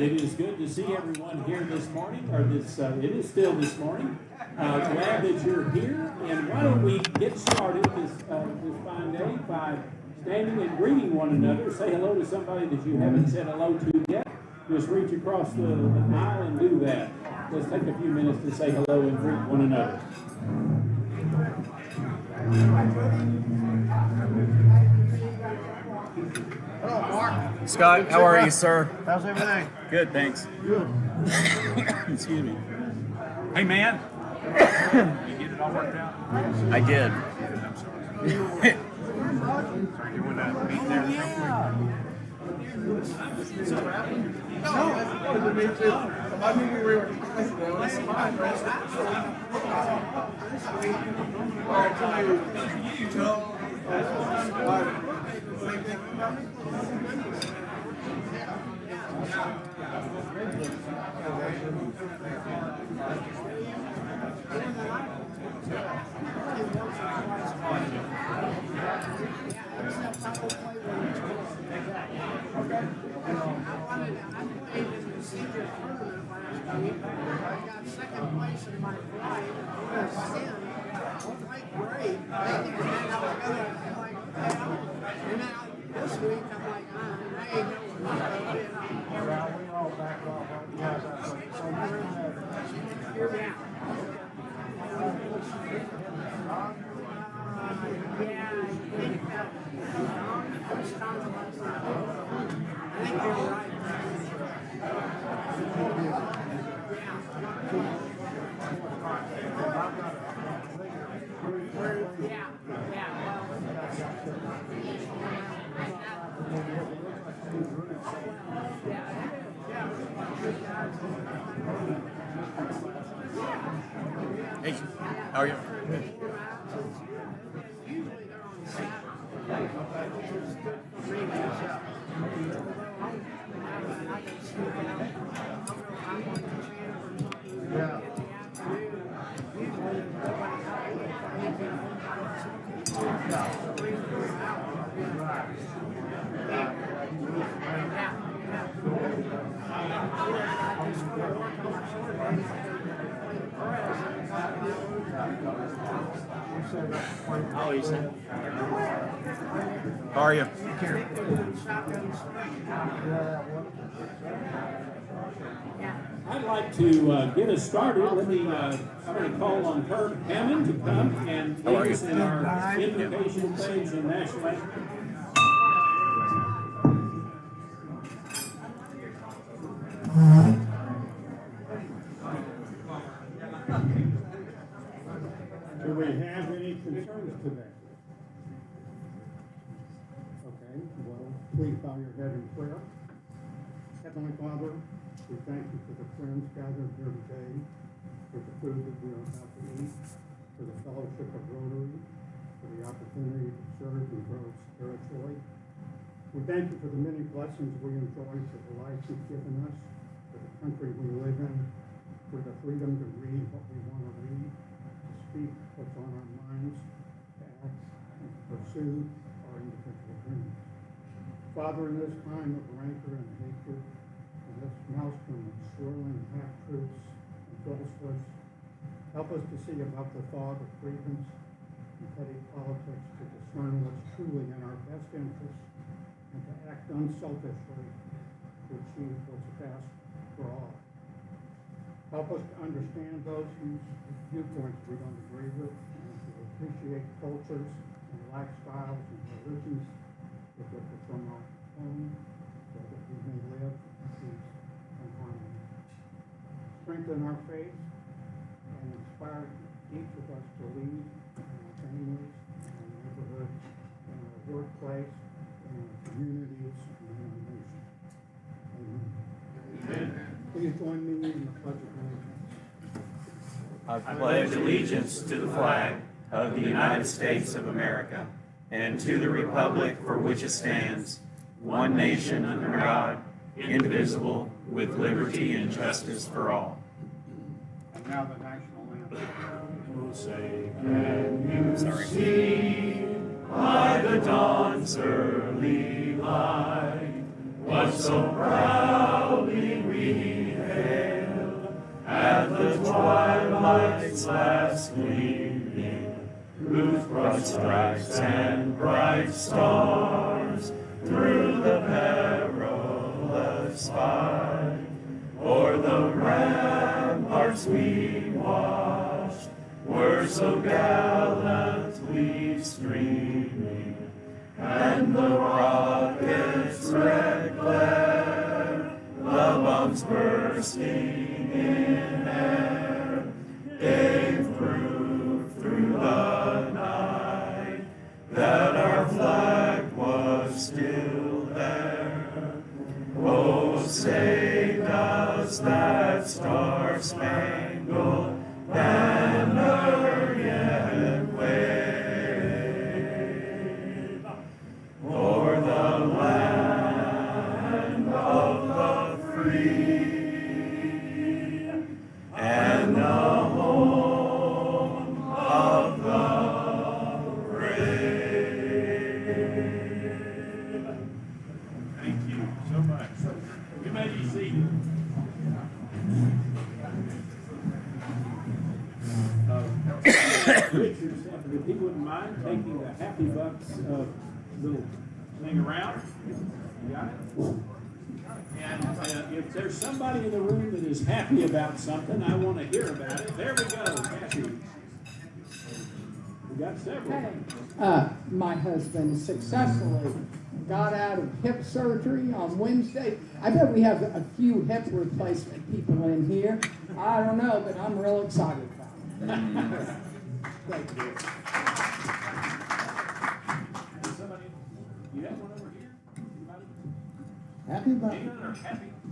It is good to see everyone here this morning, or this, it is still this morning. Glad that you're here, and why don't we get started this fine day by standing and greeting one another. Say hello to somebody that you haven't said hello to yet. Just reach across the aisle and do that. Let's take a few minutes to say hello and greet one another. Hello, Mark. Scott, how are you, sir? How's everything? Good, thanks. Good. Excuse me. Hey, man. You get it all worked out? I did. I'm sorry. Sorry, you want to meet there real No, that's good to meet you. I knew we were. I got second place in my flight. Great. And then this week I'm like, I ain't I think you're right. Hey, how are you? How are you, sir? How are you? I'd like to get us started. I'm going to call on Kurt Hammond to come and lead us in our invocation, pledge, and national anthem. Do we have any concerns today? Okay, well, please bow your head in prayer. Heavenly Father, we thank you for the friends gathered here today, for the food that we are about to eat, for the fellowship of Rotary, for the opportunity to serve and grow spiritually. We thank you for the many blessings we enjoy, for the life you've given us, for the country we live in, for the freedom to read what we want to read, to speak what's on our minds, to act and to pursue our individual dreams. Father, in this time of rancor and hatred, in this maelstrom of swirling half-truths and falsehoods, help us to see above the fog of grievance and petty politics, to discern what's truly in our best interests, and to act unselfishly to achieve what's best for all. Help us to understand those whose viewpoints we don't agree with, and to appreciate cultures and lifestyles and religions that differ from our own, so that we may live in peace and harmony. Strengthen our faith and inspire each of us to lead in our families, in our neighborhoods, in our workplace, in our communities, and in our nation. Amen. Amen. Please join me in the Pledge of Allegiance. I pledge allegiance to the flag of the United States of America and to the republic for which it stands, one nation under God, indivisible, with liberty and justice for all. And now the national anthem. We'll say, can you see by the dawn's early light what so proudly we hailed at the twilight's last gleaming, whose broad stripes and bright stars through the perilous fight o'er the ramparts we watched were so gallantly streaming, and the rocket's red glare, the bombs bursting in air, gave proof through the night that our flag was still there. Oh, say does that star-spangled banner yet wave o'er the land of the free and the home of the brave? Thank you so much. You may be seated. Richard, if he wouldn't mind taking the Happy Bucks little thing around. You got it? And if there's somebody in the room that is happy about something, I want to hear about it. There we go. Happy. We got several. My husband successfully got out of hip surgery on Wednesday. I bet we have a few hip replacement people in here. I don't know, but I'm real excited about it. Thank you. Somebody, you have one over here? Anybody? Happy birthday. Anyone or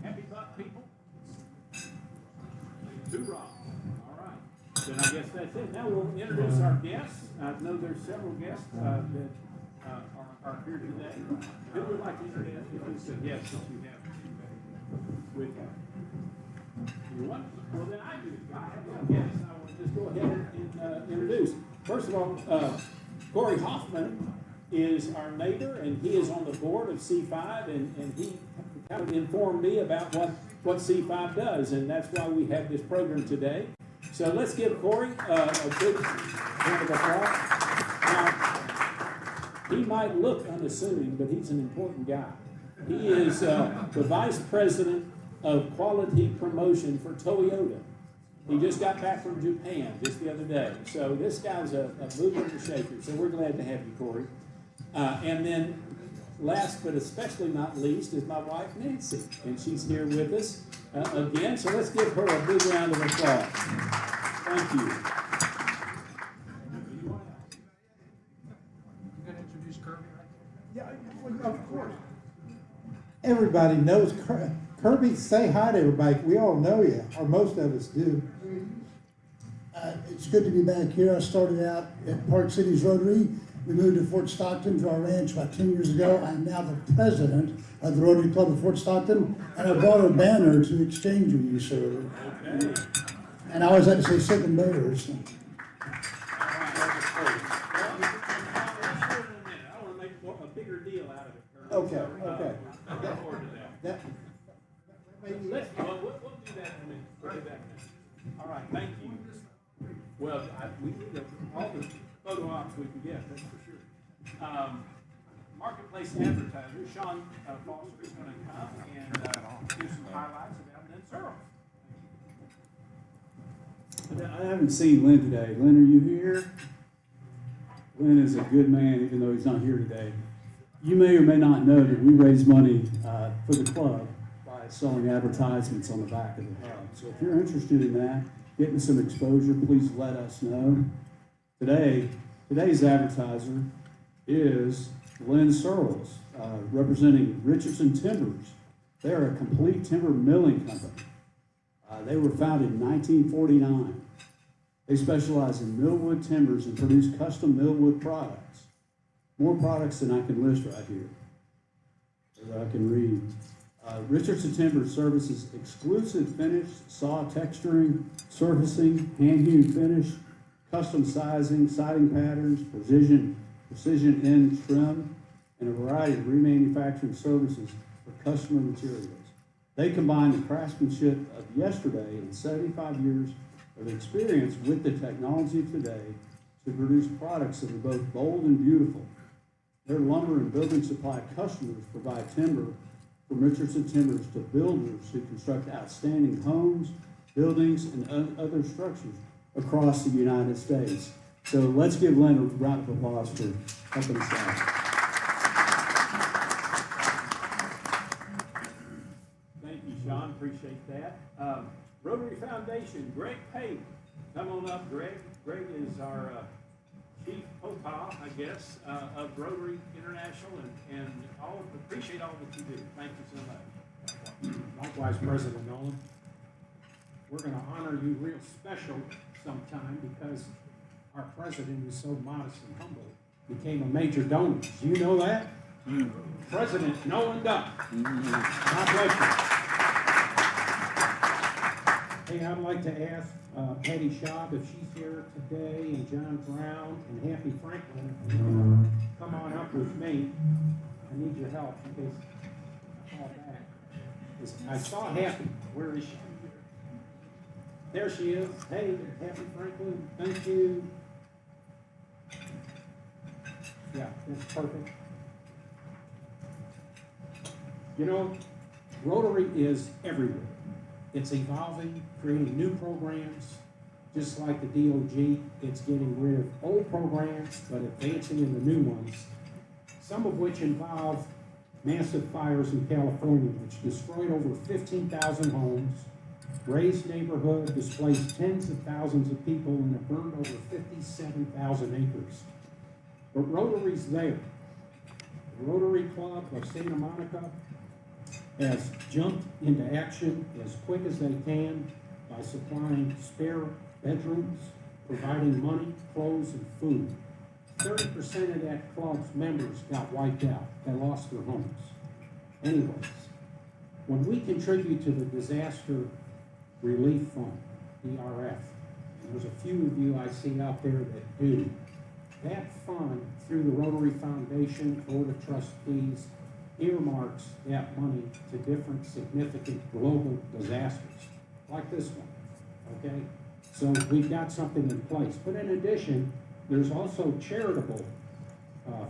happy buck people? Hoorah. All right. Then I guess that's it. Now we'll introduce our guests. I know there's several guests that are here today. Who would like to introduce the guests that you have with you? You want? Well, then I do. I have a guest. I will just go ahead and introduce. First of all, Corey Hoffman is our neighbor, and he is on the board of C5, and he kind of informed me about what C5 does, and that's why we have this program today. So let's give Corey a big round of applause. Now, he might look unassuming, but he's an important guy. He is the vice president of quality promotion for Toyota. He just got back from Japan just the other day. So this guy's a mover and a shaker. So we're glad to have you, Corey. And then last but especially not least is my wife, Nancy. And she's here with us again. So let's give her a big round of applause. Thank you. You gonna introduce Kirby, right? Yeah, of course. Everybody knows Kirby. Say hi to everybody. We all know you, or most of us do. It's good to be back here. I started out at Park Cities Rotary. We moved to Fort Stockton to our ranch about 10 years ago. I'm now the president of the Rotary Club of Fort Stockton, and I brought a banner to exchange with you, sir. Okay. And I always had to say second bearers. I want to make a bigger deal out of it. Okay, So, okay. look forward to that. We'll do that in a minute. We'll do that in a minute. All right, thank you. Well, we need all the photo ops we can get, that's for sure. Marketplace advertiser, Sean Foster is going to come and do some highlights about Lynn Searles. I haven't seen Lynn today. Lynn, are you here? Lynn is a good man, even though he's not here today. You may or may not know that we raise money for the club by selling advertisements on the back of the hub. So if you're interested in that, getting some exposure, please let us know. Today's advertiser is Lynn Searles, representing Richardson Timbers. They're a complete timber milling company. They were founded in 1949. They specialize in millwood timbers and produce custom millwood products. More products than I can list right here, or I can read. Richardson Timbers services exclusive finish, saw texturing, surfacing, hand-hewn finish, custom sizing, siding patterns, precision end trim, and a variety of remanufacturing services for customer materials. They combine the craftsmanship of yesterday and 75 years of experience with the technology of today to produce products that are both bold and beautiful. Their lumber and building supply customers provide timber from Richardson Timbers to builders who construct outstanding homes, buildings, and other structures across the United States. So let's give Len a round of applause for helping us out. Thank you, Sean. Appreciate that. Rotary Foundation, Greg Pate. Come on up, Greg. Greg is our chief POPA, I guess, of Rotary International, and appreciate all that you do. Thank you so much. Likewise, President Nolan. We're going to honor you real special sometime because our president is so modest and humble, became a major donor. Do you know that? President Nolan Duck. God bless you. Hey, I'd like to ask Patty Schaub if she's here today, and John Brown and Happy Franklin, if you want to come on up with me. I need your help in case I fall back. I saw Happy. Where is she? There she is. Hey, Happy Franklin, thank you. Yeah, that's perfect. You know, Rotary is everywhere. It's evolving, creating new programs, just like the DOG. It's getting rid of old programs, but advancing in the new ones, some of which involve massive fires in California, which destroyed over 15,000 homes, razed neighborhood, displaced tens of thousands of people, and it burned over 57,000 acres. But Rotary's there. The Rotary Club of Santa Monica has jumped into action as quick as they can by supplying spare bedrooms, providing money, clothes, and food. 30% of that club's members got wiped out. They lost their homes. Anyways, when we contribute to the Disaster Relief Fund, DRF, and there's a few of you I see out there that do, that fund, through the Rotary Foundation Board of Trustees, earmarks that money to different significant global disasters, like this one, okay? So we've got something in place. But in addition, there's also charitable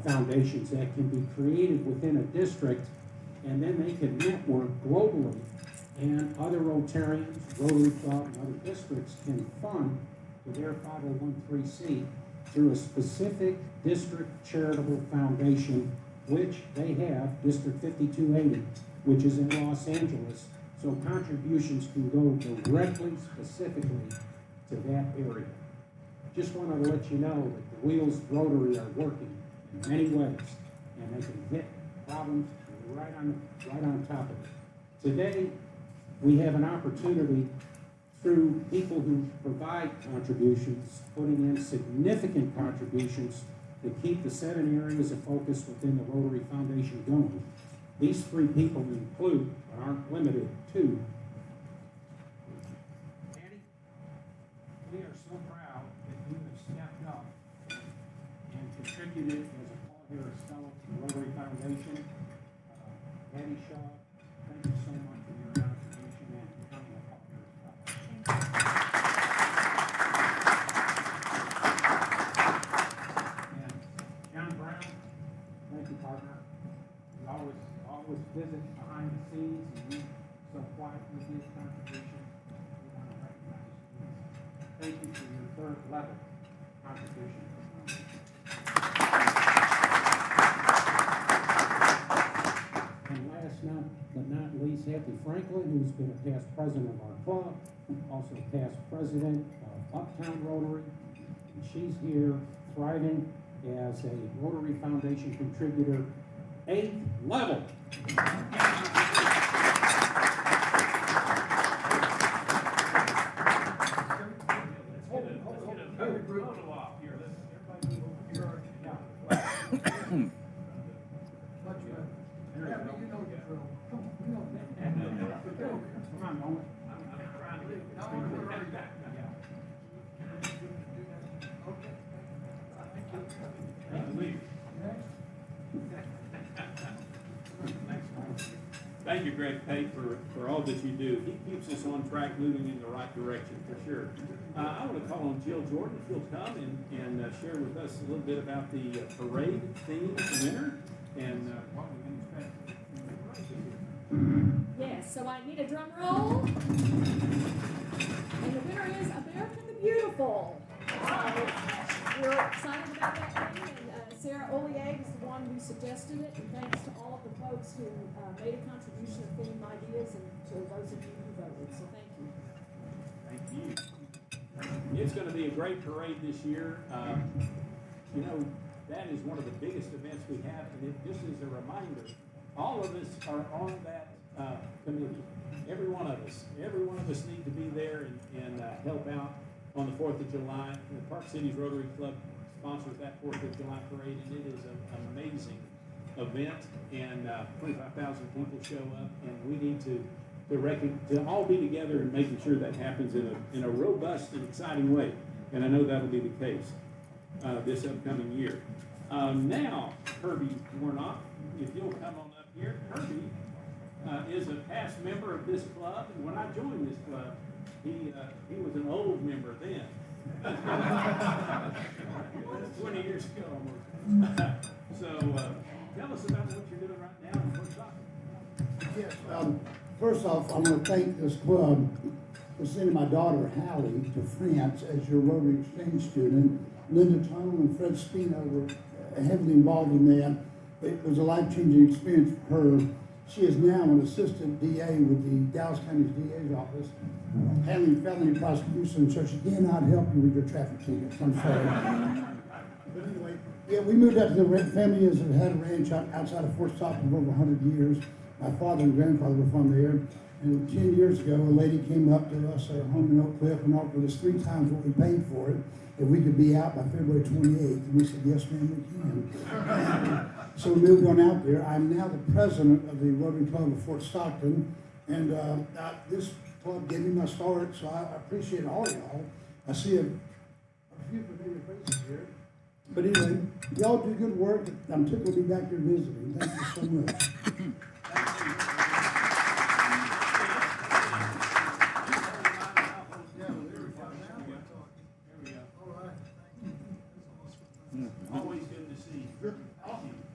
foundations that can be created within a district, and then they can network globally, and other Rotarians, Rotary Club, and other districts can fund to their 501(c) through a specific district charitable foundation, which they have, District 5280, which is in Los Angeles, so contributions can go directly, specifically to that area. Just wanted to let you know that the wheels of Rotary are working in many ways, and they can hit problems right on top of it. Today, we have an opportunity through people who provide contributions, putting in significant contributions to keep the 7 areas of focus within the Rotary Foundation going. These 3 people include, but aren't limited to, Patty, we are so proud that you have stepped up and contributed as a Paul Harris Fellow to the Rotary Foundation. Patty Shaw, thank you so much for your contribution and becoming a Paul Harris Fellow. And John Brown, thank you, partner. You always visit behind the scenes, and you so quietly give contribution. We want to recognize you. Thank you for your 3rd level contribution. And last but not least, Happy Franklin, who's been a past president of our club, also past president of Uptown Rotary. And she's here thriving as a Rotary Foundation contributor, 8th level. Thank you, Greg Pate, for all that you do. He keeps us on track, moving in the right direction, for sure. I want to call on Jill Jordan, if you'll come and share with us a little bit about the parade theme winner and what we can expect. Yes, so I need a drum roll. And the winner is America the Beautiful. We're excited about that thing, and Sarah Oliag is the one who suggested it, and thanks to all of the folks who made a contribution of theme ideas and to those of you who voted, so thank you. Thank you. It's going to be a great parade this year. You know, that is one of the biggest events we have, and it just is a reminder, all of us are on that committee. Every one of us need to be there and help out on the 4th of July. The Park Cities Rotary Club sponsors that 4th of July parade, and it is an amazing event, and 25,000 people show up, and we need to all be together and making sure that happens in a robust and exciting way. And I know that'll be the case this upcoming year. Now, Kirby Warnock, if you'll come on up here. Kirby is a past member of this club, and when I joined this club, he was an old member then. 20 years ago almost. So tell us about what you're doing right now and what's up. Yes, first off, I'm going to thank this club for sending my daughter Hallie to France as your Rotary exchange student. Linda Tunnell and Fred Spino were heavily involved in that. It was a life-changing experience for her. She is now an assistant DA with the Dallas County's DA's office, handling felony prosecution, so she cannot help you with your traffic tickets. I'm sorry. But anyway, yeah, we moved out to the family has had a ranch outside of Fort Stockton for over 100 years. My father and grandfather were from there. And 10 years ago, a lady came up to us at our home in Oak Cliff and offered us 3 times what we paid for it if we could be out by February 28th. And we said, yes, ma'am, we can. So we moved on out there. I'm now the president of the Rotary Club of Fort Stockton. And this club gave me my start, so I appreciate all y'all. I see a few familiar faces here. But anyway, y'all do good work. I'm tickled to be back here visiting. Thank you so much. Always good to see you.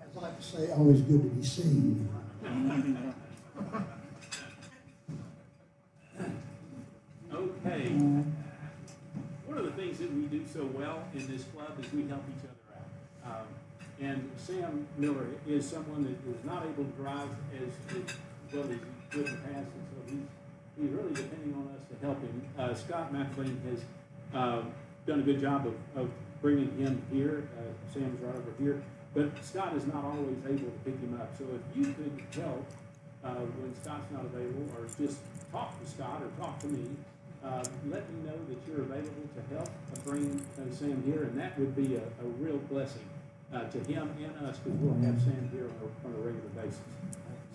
As I like to say, always good to be seen. Okay. One of the things that we do so well in this club is we help each other out. And Sam Miller is someone that is not able to drive as well as he could in the past, and so he's really depending on us to help him. Scott McLean has done a good job of bringing him here. Sam's right over here. But Scott is not always able to pick him up. So if you could help when Scott's not available, or just talk to Scott or talk to me, let me know that you're available to help bring Sam here, and that would be a real blessing to him and us, because we'll have Sam here on a regular basis.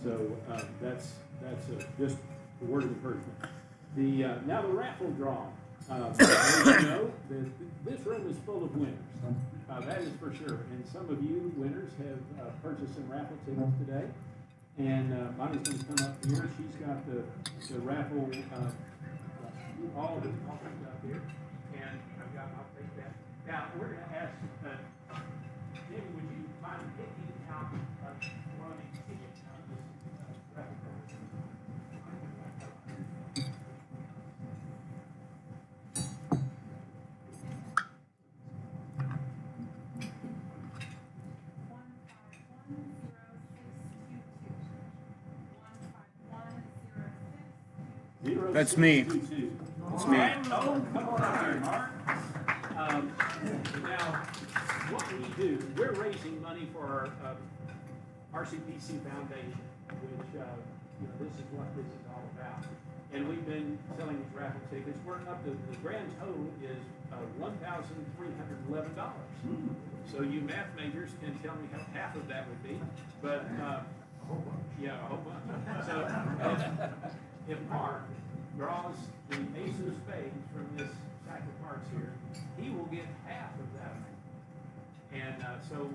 So that's just a word of encouragement. Now the raffle draw. As you know, this room is full of winners. That is for sure. And some of you winners have purchased some raffle tickets today. And Bonnie's going to come up here. She's got the raffle, all of the copies up here. And I'll take that. Now, we're going to ask, Jimmy, would you mind picking out one of these tickets out of this raffle program? That's me. That's me. Oh, come on up here, Mark. Now, what we do, we're raising money for our RCPC Foundation, which, this is what this is all about. And we've been selling these raffle tickets. We're up to, the grand total is $1,311. So you math majors can tell me how half of that would be. But, yeah, a whole bunch. So if Mark draws the ace of spades from this stack of cards here, he will get half of that. And so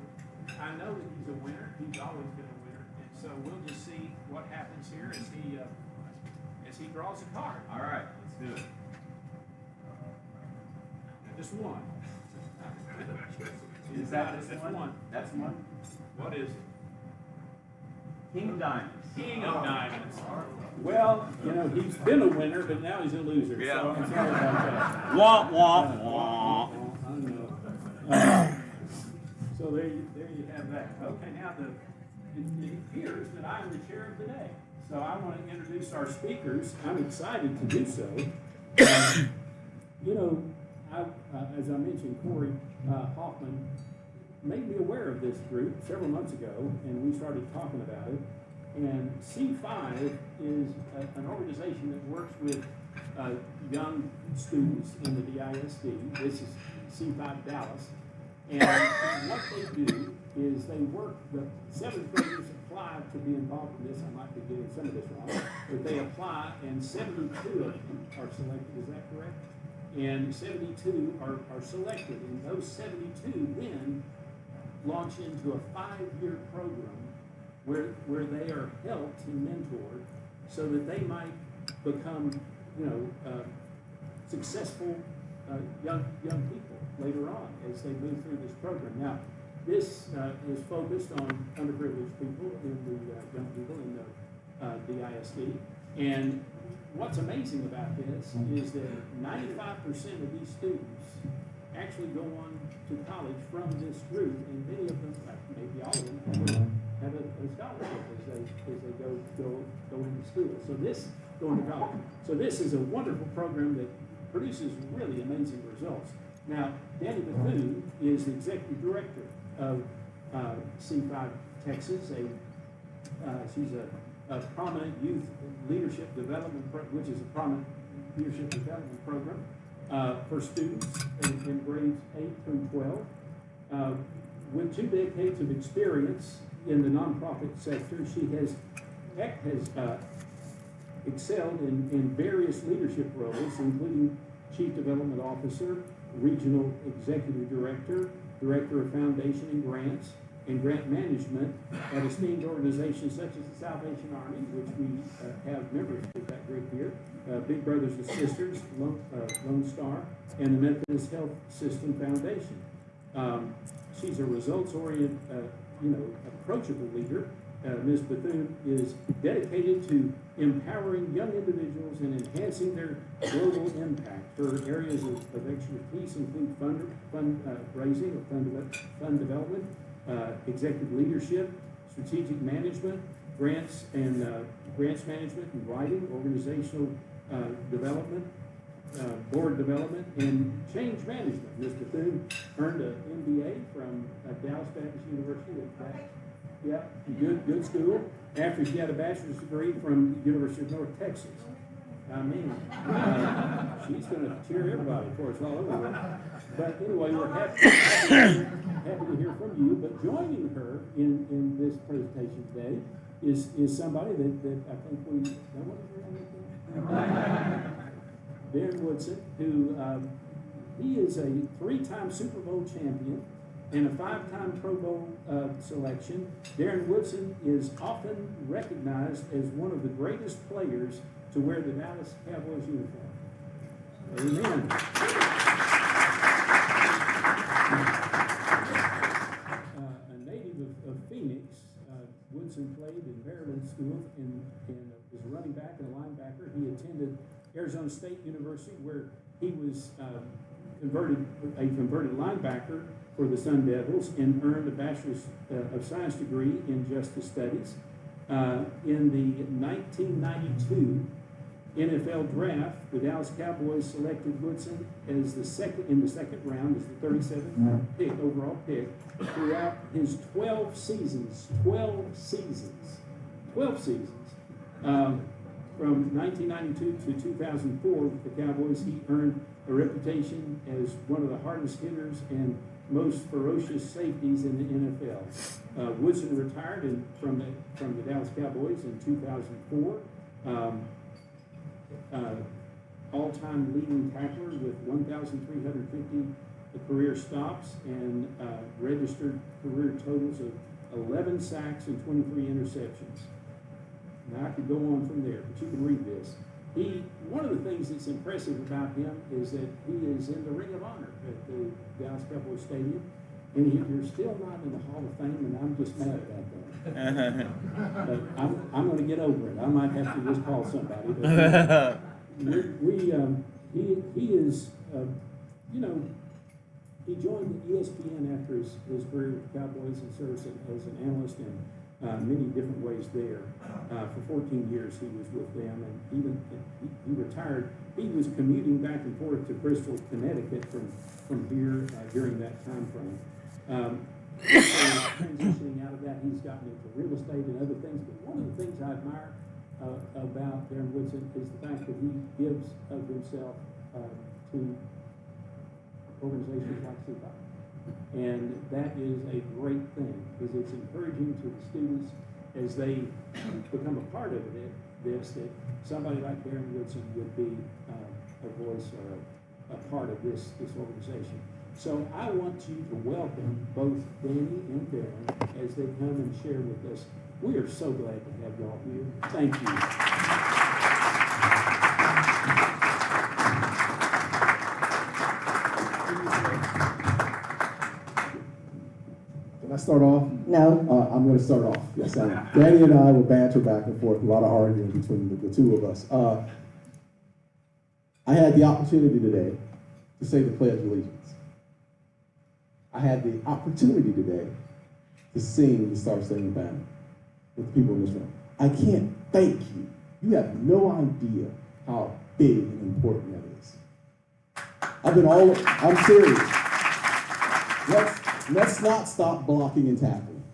I know that he's a winner. He's always been a winner. And so we'll just see what happens here as he draws a card. All right, let's do it. Just one. Is that this That's one? one. That's one. What is it? King of Diamonds. King of Diamonds. Well, you know, he's been a winner, but now he's a loser. Yeah. So I'm sorry about that. Wah, wah, wah. I know. So there you have that. Okay, now it appears that I'm the chair of the day. So I want to introduce our speakers. I'm excited to do so. You know, as I mentioned, Corey Hoffman made me aware of this group several months ago, and we started talking about it. And C5 is an organization that works with young students in the DISD. This is C5 Dallas. And what they do is they work, the seventh graders apply to be involved in this. I might be getting some of this wrong, but they apply, and 72 of them are selected. Is that correct? And 72 are selected, and those 72 then launch into a 5-year program where they are helped and mentored so that they might become, you know, successful young people later on as they move through this program. Now, this is focused on underprivileged people in the young people in the ISD. And what's amazing about this is that 95% of these students actually go on to college from this group, and many of them, maybe all of them, have a scholarship as they go into school. So going to college. So this is a wonderful program that produces really amazing results. Now, Danny Bethune is the executive director of C5 Texas. She's a prominent youth leadership development, which is a prominent leadership development program for students in grades 8 through 12. With 2 decades of experience in the nonprofit sector, she has excelled in various leadership roles, including Chief Development Officer, Regional Executive Director, Director of Foundation and Grants, and Grant Management at esteemed organizations such as the Salvation Army, which we have members of that group here, Big Brothers and Sisters, Lone Star, and the Methodist Health System Foundation. She's a results-oriented, approachable leader. Ms. Bethune is dedicated to empowering young individuals and enhancing their global impact. Her areas of expertise include fundraising, fund development, executive leadership, strategic management, grants management and writing, organizational development, board development, and change management. Ms. Bethune earned an MBA from Dallas Baptist University. Yeah, good school. After she had a bachelor's degree from the University of North Texas. I mean, she's going to cheer everybody for us all over. But anyway, we're happy to hear from you. But joining her in this presentation today is somebody that I think we know. What is her name? Darren Woodson, who he is a 3-time Super Bowl champion and a 5-time Pro Bowl selection. Darren Woodson is often recognized as one of the greatest players to wear the Dallas Cowboys uniform. Amen. A native of Phoenix, Woodson played in Maryland School and was a running back and a linebacker. He attended Arizona State University, where he was a converted linebacker for the Sun Devils and earned a Bachelor's of Science degree in Justice Studies. In the 1992 NFL Draft, the Dallas Cowboys selected Woodson as the second round, as the 37th overall pick. Throughout his 12 seasons, from 1992 to 2004 with the Cowboys, he earned a reputation as one of the hardest hitters and most ferocious safeties in the NFL. Woodson retired from the Dallas Cowboys in 2004. All-time leading tackler with 1,350 career stops and registered career totals of 11 sacks and 23 interceptions. Now I could go on from there, but you can read this. One of the things that's impressive about him is that he is in the Ring of Honor at the Dallas Cowboys Stadium, and you're still not in the Hall of Fame, and I'm just mad about that. But I'm going to get over it. I might have to just call somebody. But he is, you know, he joined ESPN after his career with the Cowboys and serves as an analyst in many different ways there. For 14 years he was with them, and even he retired. He was commuting back and forth to Bristol, Connecticut from here during that time frame. So transitioning out of that, he's gotten into real estate and other things. But one of the things I admire about Darren Woodson is the fact that he gives of himself to organizations like CPI. And that is a great thing, because it's encouraging to the students as they become a part of this, that somebody like Darren Woodson would be a voice or a part of this organization. So I want you to welcome both Danny and Darren as they come and share with us. We are so glad to have y'all here. Thank you. Can I start off? No. I'm going to start off. Yes, I am. Danny and I will banter back and forth, a lot of arguing between the two of us. I had the opportunity today to say the Pledge of Allegiance. I had the opportunity today to sing the Star Spangled Banner with the people in this room. I can't thank you. You have no idea how big and important that is. I'm serious. Let's not stop blocking and tackling.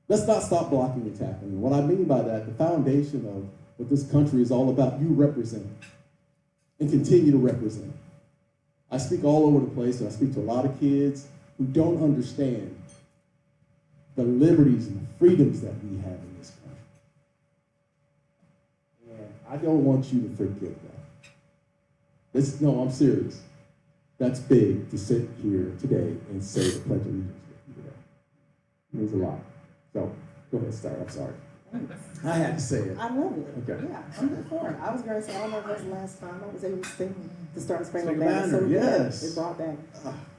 Let's not stop blocking and tackling. What I mean by that, the foundation of what this country is all about, you represent and continue to represent. I speak all over the place, and I speak to a lot of kids who don't understand the liberties and the freedoms that we have in this country. And I don't want you to forget that. No, I'm serious. That's big to sit here today and say the Pledge of Allegiance today. It means a lot. So, go ahead, start. I'm sorry. I had to say it. I love it. Okay. Yeah, I'm good for it. I was going to say, I don't know if that's the last time I was able to sing the Star Spangled Banner. So yes. It brought back,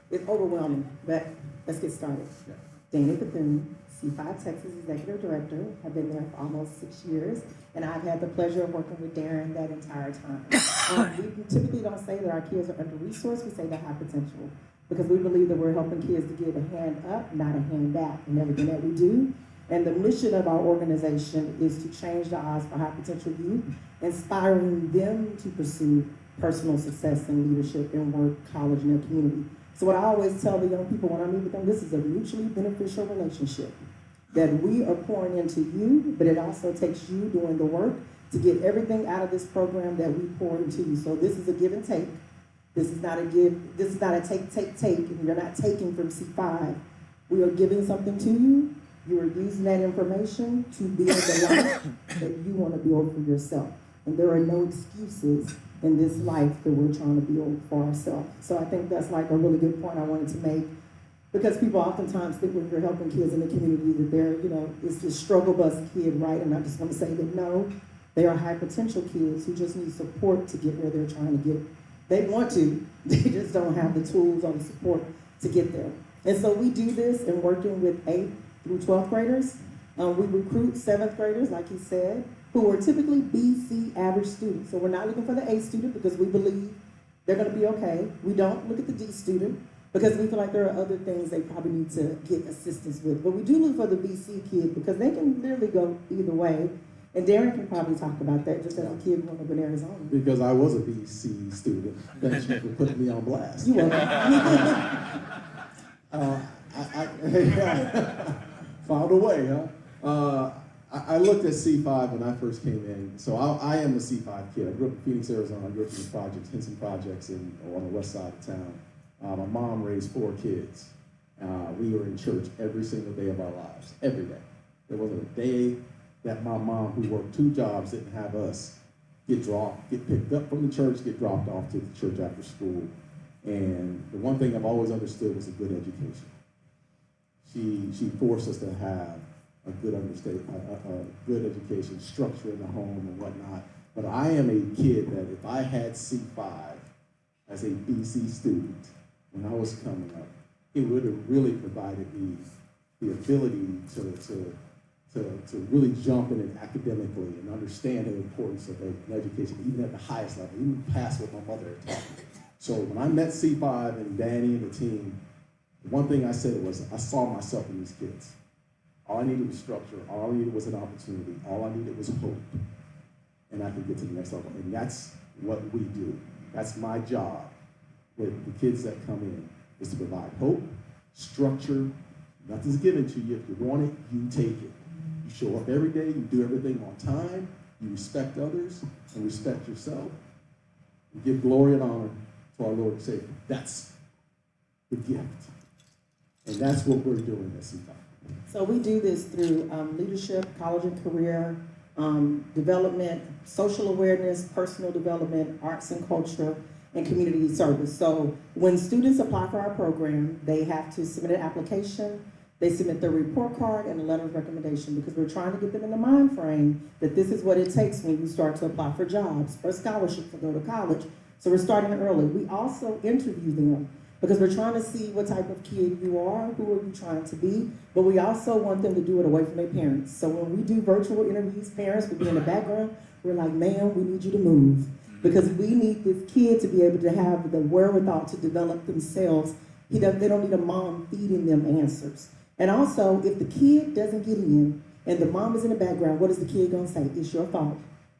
it's overwhelming, but let's get started. Yeah. Danny Bethune, C5 Texas Executive Director. I've been there for almost 6 years, and I've had the pleasure of working with Darren that entire time. We typically don't say that our kids are under-resourced, we say they have potential, because we believe that we're helping kids to give a hand up, not a hand back in everything that we do. And the mission of our organization is to change the odds for high potential youth, inspiring them to pursue personal success and leadership in work, college, and their community. So what I always tell the young people when I meet with them, this is a mutually beneficial relationship, that we are pouring into you, but it also takes you doing the work to get everything out of this program that we pour into you. So this is a give and take. This is not a give, this is not a take, and you're not taking from C5. We are giving something to you. You are using that information to build the life that you want to build for yourself. And there are no excuses in this life that we're trying to build for ourselves. So I think that's like a really good point I wanted to make, because people oftentimes think when you're helping kids in the community that they're, you know, it's the struggle bus kid, right? And I just want to say that no, they are high potential kids who just need support to get where they're trying to get. They want to, they just don't have the tools or the support to get there. And so we do this in working with 8th through 12th graders. We recruit 7th graders, like he said, who are typically BC average students. So we're not looking for the A student because we believe they're going to be okay. We don't look at the D student because we feel like there are other things they probably need to get assistance with. But we do look for the BC kid because they can literally go either way. And Darren can probably talk about that just as a kid growing up in Arizona. Because I was a BC student. Thank you for putting me on blast. You were. Found a way, huh? I looked at C5 when I first came in. So I am a C5 kid. I grew up in Phoenix, Arizona. I grew up in the projects, Henson Projects on the west side of town. My mom raised 4 kids. We were in church every single day of our lives, every day. There wasn't a day that my mom, who worked 2 jobs, didn't have us get picked up from the church, get dropped off to the church after school. And the one thing I've always understood was a good education. She forced us to have a good a good education, structure in the home and whatnot. But I am a kid that if I had C5 as a BC student when I was coming up, it would have really provided me the ability to really jump in it academically and understand the importance of an education, even at the highest level, even past what my mother had taught me. So when I met C5 and Danny and the team, one thing I said was, I saw myself in these kids. All I needed was structure, all I needed was an opportunity, all I needed was hope, and I could get to the next level. And that's what we do. That's my job with the kids that come in, is to provide hope, structure. Nothing's given to you. If you want it, you take it. You show up every day, you do everything on time, you respect others, and respect yourself. You give glory and honor to our Lord and Savior. That's the gift. And that's what we're doing at C5. So we do this through leadership, college and career, development, social awareness, personal development, arts and culture, and community service. So when students apply for our program, they have to submit an application, they submit their report card and a letter of recommendation, because we're trying to get them in the mind frame that this is what it takes when you start to apply for jobs or scholarships to go to college. So we're starting early. We also interview them because we're trying to see what type of kid you are, who are you trying to be, but we also want them to do it away from their parents. So when we do virtual interviews, parents will be in the background, we're like, ma'am, we need you to move, because we need this kid to be able to have the wherewithal to develop themselves. They don't need a mom feeding them answers. And also, if the kid doesn't get in and the mom is in the background, what is the kid gonna say? It's your fault.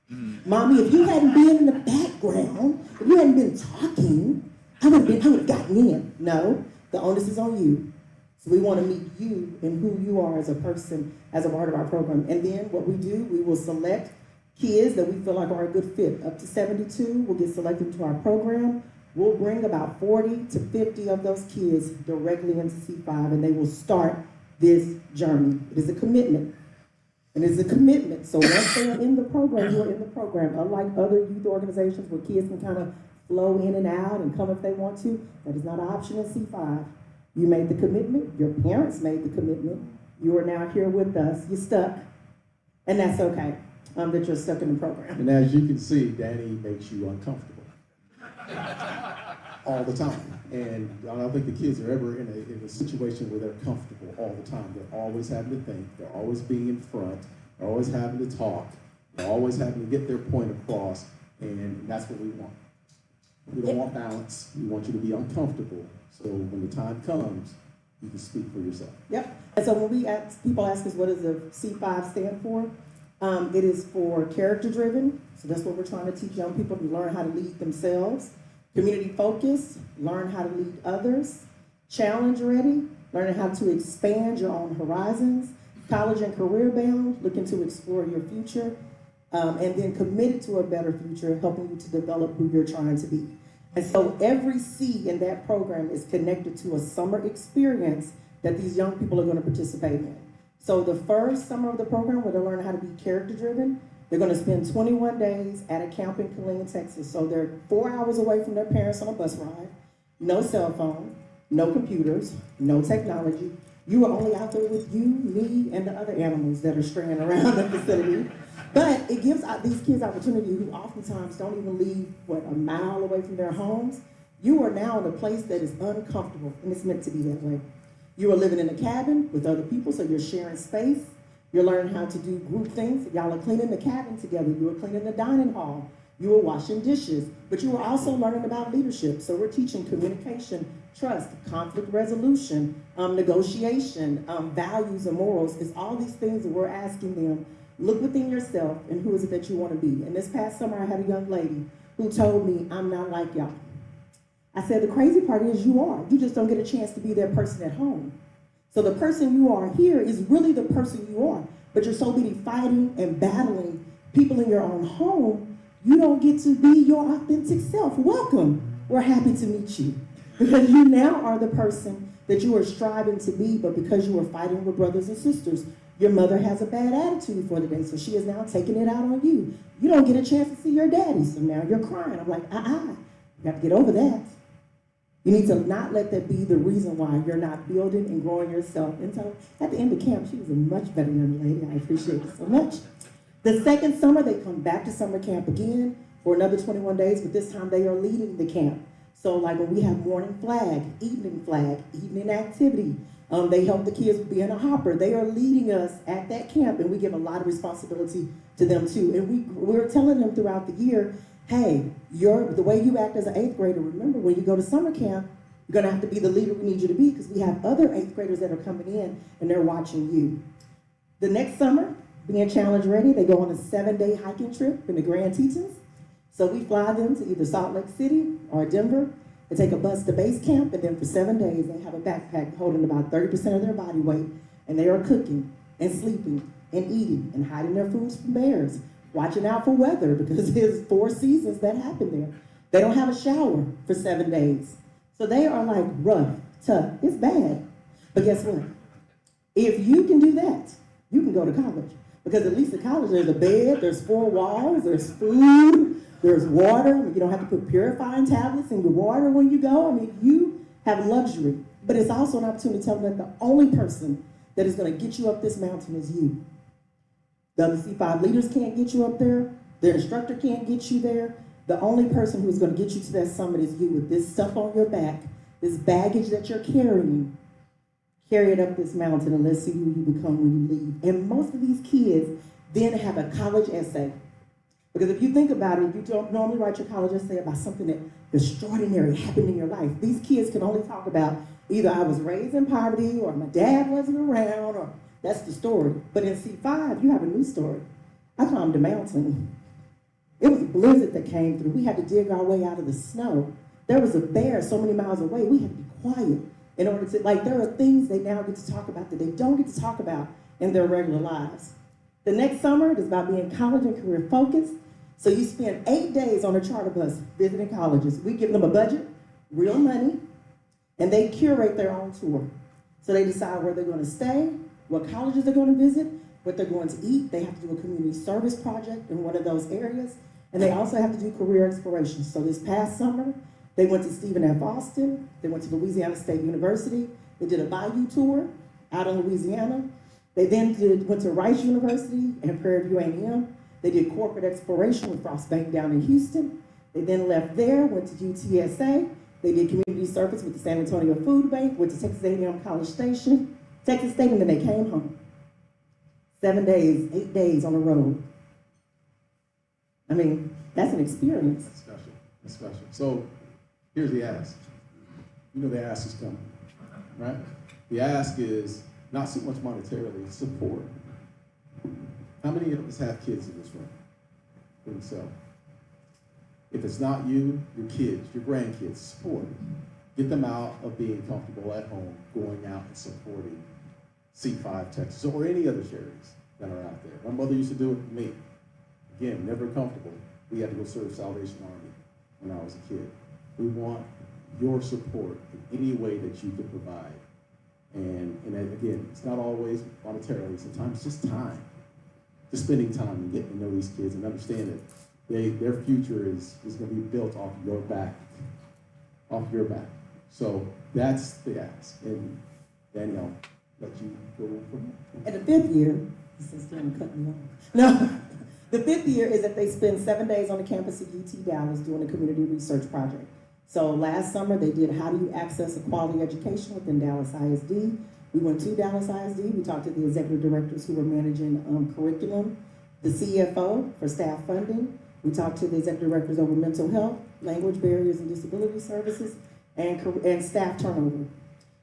Mommy, if you hadn't been in the background, if you hadn't been talking, I would have gotten in. No, the onus is on you. So we want to meet you and who you are as a person, as a part of our program. And then what we do, we will select kids that we feel like are a good fit. Up to 72 will get selected into our program. We'll bring about 40 to 50 of those kids directly into C5, and they will start this journey. It is a commitment. And it's a commitment. So once they are in the program, you are in the program. Unlike other youth organizations where kids can kind of flow in and out and come if they want to, that is not an option in C5. You made the commitment. Your parents made the commitment. You are now here with us. You're stuck. And that's okay, that you're stuck in the program. And as you can see, Danny makes you uncomfortable. All the time. And I don't think the kids are ever in a situation where they're comfortable all the time. They're always having to think. They're always being in front. They're always having to talk. They're always having to get their point across. And that's what we want. We don't want balance. We want you to be uncomfortable. So when the time comes, you can speak for yourself. Yep. And so when people ask us what does the C5 stand for, it is for character driven. So that's what we're trying to teach young people, to learn how to lead themselves. Community focused, learn how to lead others. Challenge ready, learning how to expand your own horizons. College and career bound, looking to explore your future. And then committed to a better future, helping you to develop who you're trying to be. And so every C in that program is connected to a summer experience that these young people are going to participate in. So the first summer of the program, where they learn how to be character driven, they're going to spend 21 days at a camp in Killeen, Texas. So they're 4 hours away from their parents on a bus ride, no cell phone, no computers, no technology. You are only out there with you, me, and the other animals that are straying around the facility. But it gives these kids opportunity who oftentimes don't even leave, a mile away from their homes. You are now in a place that is uncomfortable, and it's meant to be that way. You are living in a cabin with other people, so you're sharing space. You're learning how to do group things. Y'all are cleaning the cabin together. You are cleaning the dining hall. You are washing dishes. But you are also learning about leadership. So we're teaching communication, trust, conflict resolution, negotiation, values and morals. It's all these things that we're asking them. Look within yourself, and who is it that you want to be? And this past summer, I had a young lady who told me, I'm not like y'all. I said, the crazy part is you are. You just don't get a chance to be that person at home. So the person you are here is really the person you are, but you're so busy fighting and battling people in your own home, you don't get to be your authentic self. Welcome. We're happy to meet you, because you now are the person that you are striving to be, but because you are fighting with brothers and sisters, your mother has a bad attitude for the day, so she is now taking it out on you. You don't get a chance to see your daddy, so now you're crying. I'm like, you have to get over that. You need to not let that be the reason why you're not building and growing yourself. And so at the end of camp, she was a much better young lady. I appreciate it so much. The second summer, they come back to summer camp again for another 21 days, but this time they are leading the camp. So like when we have morning flag, evening activity, they help the kids be in a hopper. They are leading us at that camp, and we give a lot of responsibility to them too. And we're telling them throughout the year, hey, the way you act as an 8th grader, remember when you go to summer camp, you're gonna have to be the leader we need you to be, because we have other 8th graders that are coming in and they're watching you. The next summer, being challenge ready, they go on a 7-day hiking trip in the Grand Tetons. So we fly them to either Salt Lake City or Denver. They take a bus to base camp, and then for 7 days, they have a backpack holding about 30% of their body weight, and they are cooking and sleeping and eating and hiding their foods from bears, watching out for weather, because there's 4 seasons that happen there. They don't have a shower for 7 days. So they are like rough, tough. It's bad. But guess what? If you can do that, you can go to college. Because at least at college, there's a bed, there's 4 walls, there's food, there's water. You don't have to put purifying tablets in your water when you go. I mean, you have luxury. But it's also an opportunity to tell them that the only person that is going to get you up this mountain is you. The other C5 leaders can't get you up there. Their instructor can't get you there. The only person who's going to get you to that summit is you, with this stuff on your back, this baggage that you're carrying. Carry it up this mountain, and let's see who you become when you leave. And most of these kids then have a college essay. Because if you think about it, you don't normally write your college essay about something that extraordinary happened in your life. These kids can only talk about either I was raised in poverty, or my dad wasn't around, or that's the story. But in C5, you have a new story. I climbed a mountain. It was a blizzard that came through. We had to dig our way out of the snow. There was a bear so many miles away, we had to be quiet in order to, there are things they now get to talk about that they don't get to talk about in their regular lives. The next summer is about being college and career focused. So you spend 8 days on a charter bus visiting colleges. We give them a budget, real money, and they curate their own tour. So they decide where they're going to stay, what colleges they're going to visit, what they're going to eat. They have to do a community service project in one of those areas. And they also have to do career exploration. So this past summer, they went to Stephen F. Austin. They went to Louisiana State University. They did a Bayou tour out in Louisiana. They then went to Rice University and Prairie View A&M. They did corporate exploration with Frost Bank down in Houston. They then left there, went to UTSA. They did community service with the San Antonio Food Bank, went to Texas A&M College Station, Texas State, and then they came home. 7 days, 8 days on the road. I mean, that's an experience. That's special. That's special. So here's the ask. You know the ask is coming, right? The ask is not so much monetarily, it's support. How many of us have kids in this room? So, if it's not you, your kids, your grandkids, support. Get them out of being comfortable at home, going out and supporting C5 Texas or any other charities that are out there. My mother used to do it with me. Again, never comfortable. We had to go serve Salvation Army when I was a kid. We want your support in any way that you can provide. And again, it's not always monetarily, sometimes it's just time. Just spending time and getting to know these kids and understand that their future is going to be built off your back. Off your back. So that's the ask. And Danielle, let you go from there. And the 5th year, since you're cut me off. No, the 5th year is that they spend 7 days on the campus of UT Dallas doing a community research project. So last summer they did how do you access a quality education within Dallas ISD. We went to Dallas ISD, we talked to the executive directors who were managing curriculum, the CFO for staff funding. We talked to the executive directors over mental health, language barriers and disability services, and staff turnover.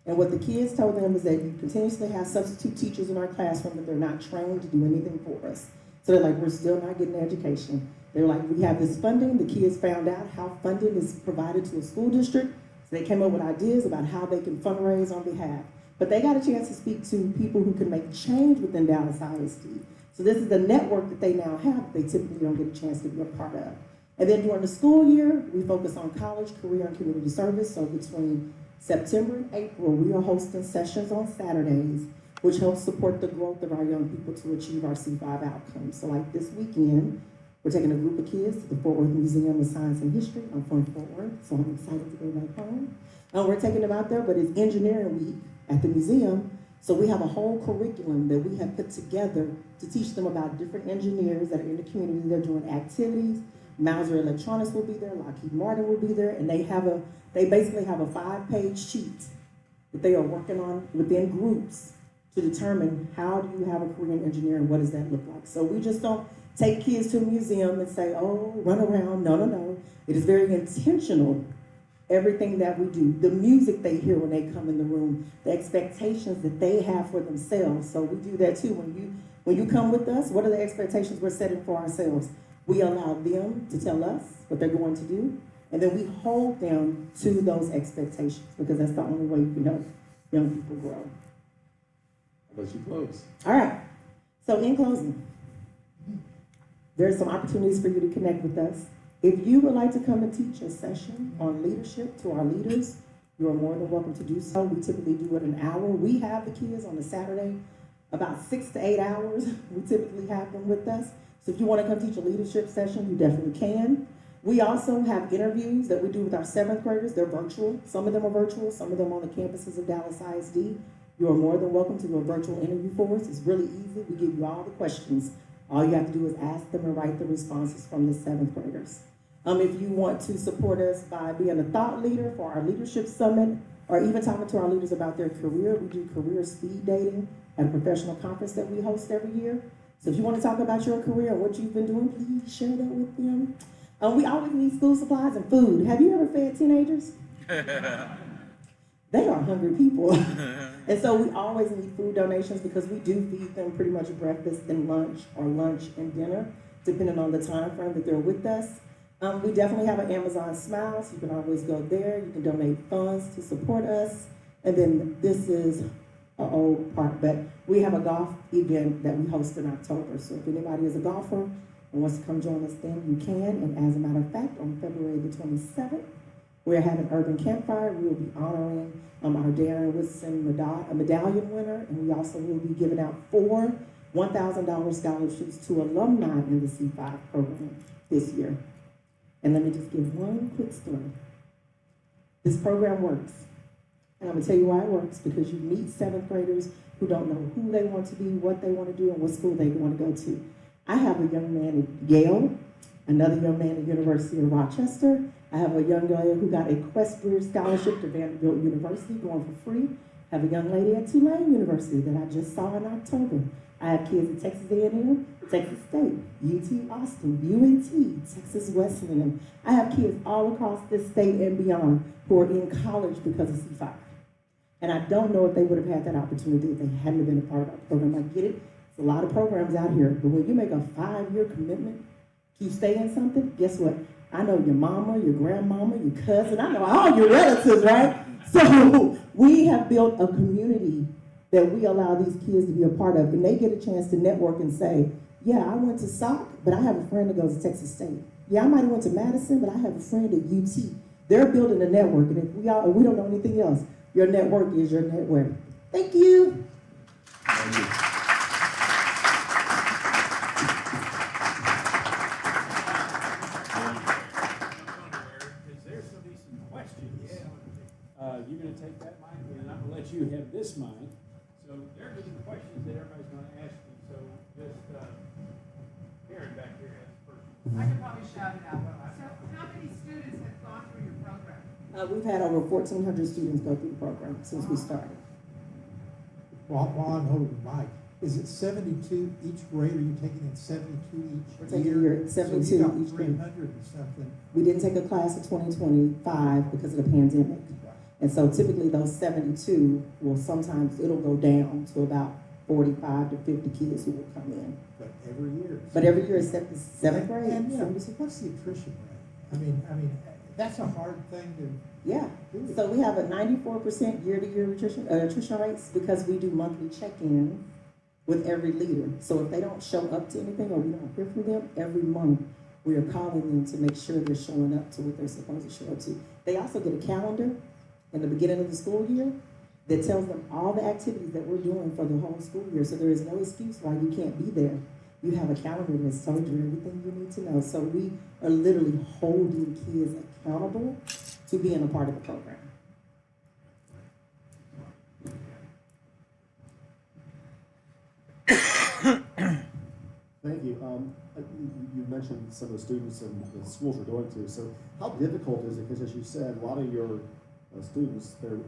And what the kids told them is that you continuously have substitute teachers in our classroom, but they're not trained to do anything for us. So they're like, we're still not getting education. They're like, we have this funding. The kids found out how funding is provided to a school district. So they came up with ideas about how they can fundraise on behalf. But they got a chance to speak to people who can make change within Dallas ISD. So this is the network that they now have that they typically don't get a chance to be a part of. And then during the school year, we focus on college, career, and community service. So between September and April, we are hosting sessions on Saturdays, which helps support the growth of our young people to achieve our C5 outcomes. So like this weekend, we're taking a group of kids to the Fort Worth Museum of Science and History. I'm from Fort Worth, so I'm excited to go back home. We're taking them out there, but it's engineering week at the museum. So we have a whole curriculum that we have put together to teach them about different engineers that are in the community. They're doing activities. Mauser Electronics will be there, Lockheed Martin will be there, and they basically have a 5-page sheet that they are working on within groups to determine how do you have a career in engineering, what does that look like. So we just don't take kids to a museum and say, oh, run around. No, no, no. It is very intentional, everything that we do. The music they hear when they come in the room, the expectations that they have for themselves. So we do that too. When you come with us, what are the expectations we're setting for ourselves? We allow them to tell us what they're going to do, and then we hold them to those expectations, because that's the only way you can help young people grow. I'll let you close. All right. So in closing, there's some opportunities for you to connect with us. If you would like to come and teach a session on leadership to our leaders, you are more than welcome to do so. We typically do it an hour. We have the kids on a Saturday, about 6 to 8 hours. We typically have them with us. So if you want to come teach a leadership session, you definitely can. We also have interviews that we do with our 7th graders. They're virtual. Some of them are virtual, some of them on the campuses of Dallas ISD. You are more than welcome to do a virtual interview for us. It's really easy. We give you all the questions. All you have to do is ask them and write the responses from the 7th graders. If you want to support us by being a thought leader for our leadership summit, or even talking to our leaders about their career, we do career speed dating at a professional conference that we host every year. So if you want to talk about your career and what you've been doing, please share that with them. We always need school supplies and food. Have you ever fed teenagers? They are hungry people. And so we always need food donations, because we do feed them pretty much breakfast and lunch, or lunch and dinner, depending on the time frame that they're with us. We definitely have an Amazon Smile, so you can always go there. You can donate funds to support us. And then this is an old part, but we have a golf event that we host in October. So if anybody is a golfer and wants to come join us then, you can. And as a matter of fact, on February the 27th, we're having Urban Campfire. We will be honoring our Darren Woodson medallion winner, and we also will be giving out 4 $1,000 scholarships to alumni in the C5 program this year. And let me just give one quick story. This program works. And I'm gonna tell you why it works, because you meet 7th graders who don't know who they want to be, what they want to do, and what school they want to go to. I have a young man at Yale, another young man at University of Rochester. I have a young lady who got a Questbridge scholarship to Vanderbilt University, going for free. I have a young lady at Tulane University that I just saw in October. I have kids at Texas A&M, Texas State, UT Austin, UNT, Texas Wesleyan. I have kids all across this state and beyond who are in college because of C5. And I don't know if they would have had that opportunity if they hadn't been a part of our program. I get it. There's a lot of programs out here, but when you make a 5-year commitment to stay in something, guess what? I know your mama, your grandmama, your cousin, I know all your relatives, right? So we have built a community that we allow these kids to be a part of, and they get a chance to network and say, yeah, I went to SOC, but I have a friend that goes to Texas State. Yeah, I might have went to Madison, but I have a friend at UT. They're building a network, and if we don't know anything else, your network is your net worth. Thank you. Thank you. There's going to be some questions. You're going to take that mic, and I'm going to let you have this mic. So there are some questions that everybody's going to ask you. So just Karen back here has first. I can probably shout it out. So how many students have gone through your program? We've had over 1,400 students go through the program since we started. While I'm holding the mic, is it 72 each grade, or are you taking in 72 each We're taking year? 72 so you got each grade. 300 and something. We didn't take a class of 2025 because of the pandemic. And so typically those 72 will sometimes, it'll go down to about 45 to 50 kids who will come in. But every year. But every year except the 7th grade. And you know, what's the attrition rate? I mean, that's a hard thing to Yeah. do. So we have a 94% year-to-year attrition rates, because we do monthly check-ins with every leader. So if they don't show up to anything, or we don't hear from them, every month we are calling them to make sure they're showing up to what they're supposed to show up to. They also get a calendar in the beginning of the school year that tells them all the activities that we're doing for the whole school year. So there is no excuse why you can't be there. You have a calendar that's told you everything you need to know. So we are literally holding kids accountable to being a part of the program. Thank you. You mentioned some of the students and the schools you're going to. So how difficult is it? Because as you said, a lot of your students, they're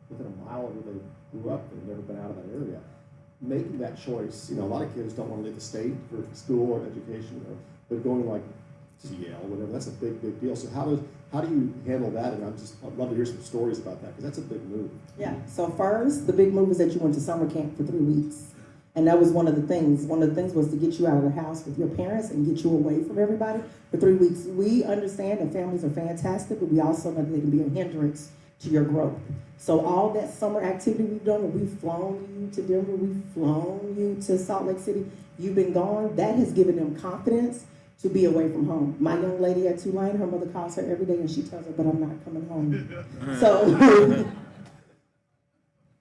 within a mile of where they grew up. They've never been out of that area. Making that choice, a lot of kids don't want to leave the state for school or education, but going like to Yale, whatever, that's a big, big deal. So how do you handle that? And I'd love to hear some stories about that, because that's a big move. Yeah, so first, the big move is that you went to summer camp for 3 weeks. And that was one of the things. One of the things was to get you out of the house with your parents and get you away from everybody for 3 weeks. We understand that families are fantastic, but we also know that they can be a hindrance to your growth. So all that summer activity we've done, we've flown you to Denver, we've flown you to Salt Lake City, you've been gone, that has given them confidence to be away from home. My young lady at Tulane, her mother calls her every day and she tells her, but I'm not coming home. So,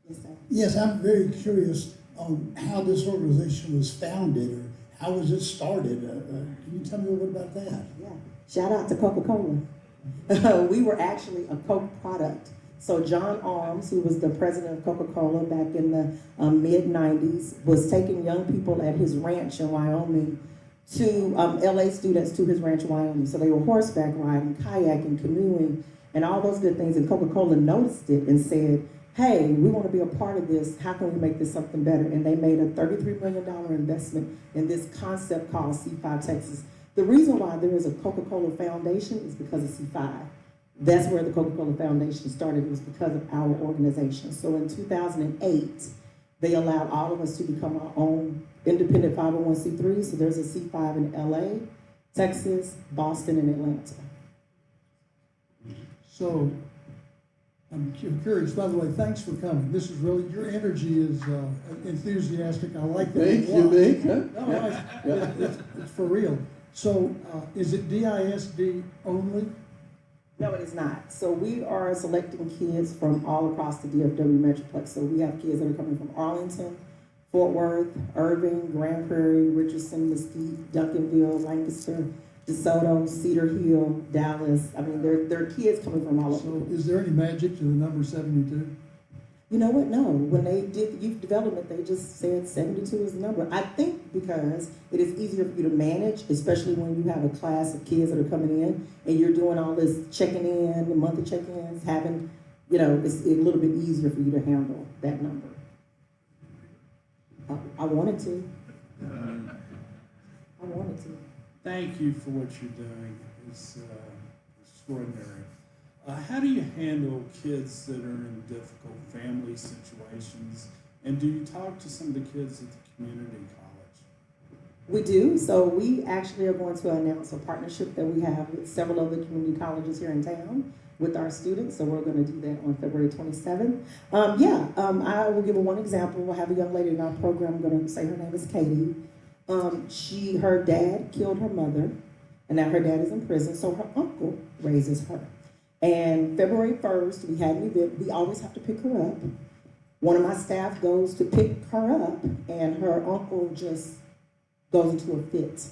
yes, sir. Yes, I'm very curious on how this organization was founded, or how was it started? Can you tell me a little bit about that? Yeah, shout out to Coca-Cola. We were actually a Coke product. So John Arms, who was the president of Coca-Cola back in the mid-90s, was taking young people at his ranch in Wyoming to LA students to his ranch in Wyoming. So they were horseback riding, kayaking, canoeing, and all those good things. And Coca-Cola noticed it and said, hey, we want to be a part of this. How can we make this something better? And they made a $33 million investment in this concept called C5 Texas. The reason why there is a Coca-Cola Foundation is because of C5. That's where the Coca-Cola Foundation started. It was because of our organization. So in 2008, they allowed all of us to become our own independent 501c3. So there's a C5 in LA, Texas, Boston, and Atlanta. So I'm curious, by the way, thanks for coming. This is really, your energy is enthusiastic. I like that Thank a lot. you, Nick. No, it's for real. So is it DISD only? No, it is not. So we are selecting kids from all across the DFW Metroplex. So we have kids that are coming from Arlington, Fort Worth, Irving, Grand Prairie, Richardson, Mesquite, Duncanville, Lancaster, DeSoto, Cedar Hill, Dallas. I mean, there are kids coming from all over. So is there any magic to the number 72? You know what? No. When they did youth development, they just said 72 is the number. I think because it is easier for you to manage, especially when you have a class of kids that are coming in and you're doing all this checking in, the monthly check-ins, having, it's a little bit easier for you to handle that number. I wanted to. I wanted to. Thank you for what you're doing. It's extraordinary. How do you handle kids that are in difficult family situations? And do you talk to some of the kids at the community college? We do. So we actually are going to announce a partnership that we have with several other community colleges here in town with our students. So we're going to do that on February 27th. I will give one example. We'll have a young lady in our program. I'm going to say her name is Katie. Her dad killed her mother, and now her dad is in prison, so her uncle raises her. And February 1st, we had an event. We always have to pick her up. One of my staff goes to pick her up, and her uncle just goes into a fit.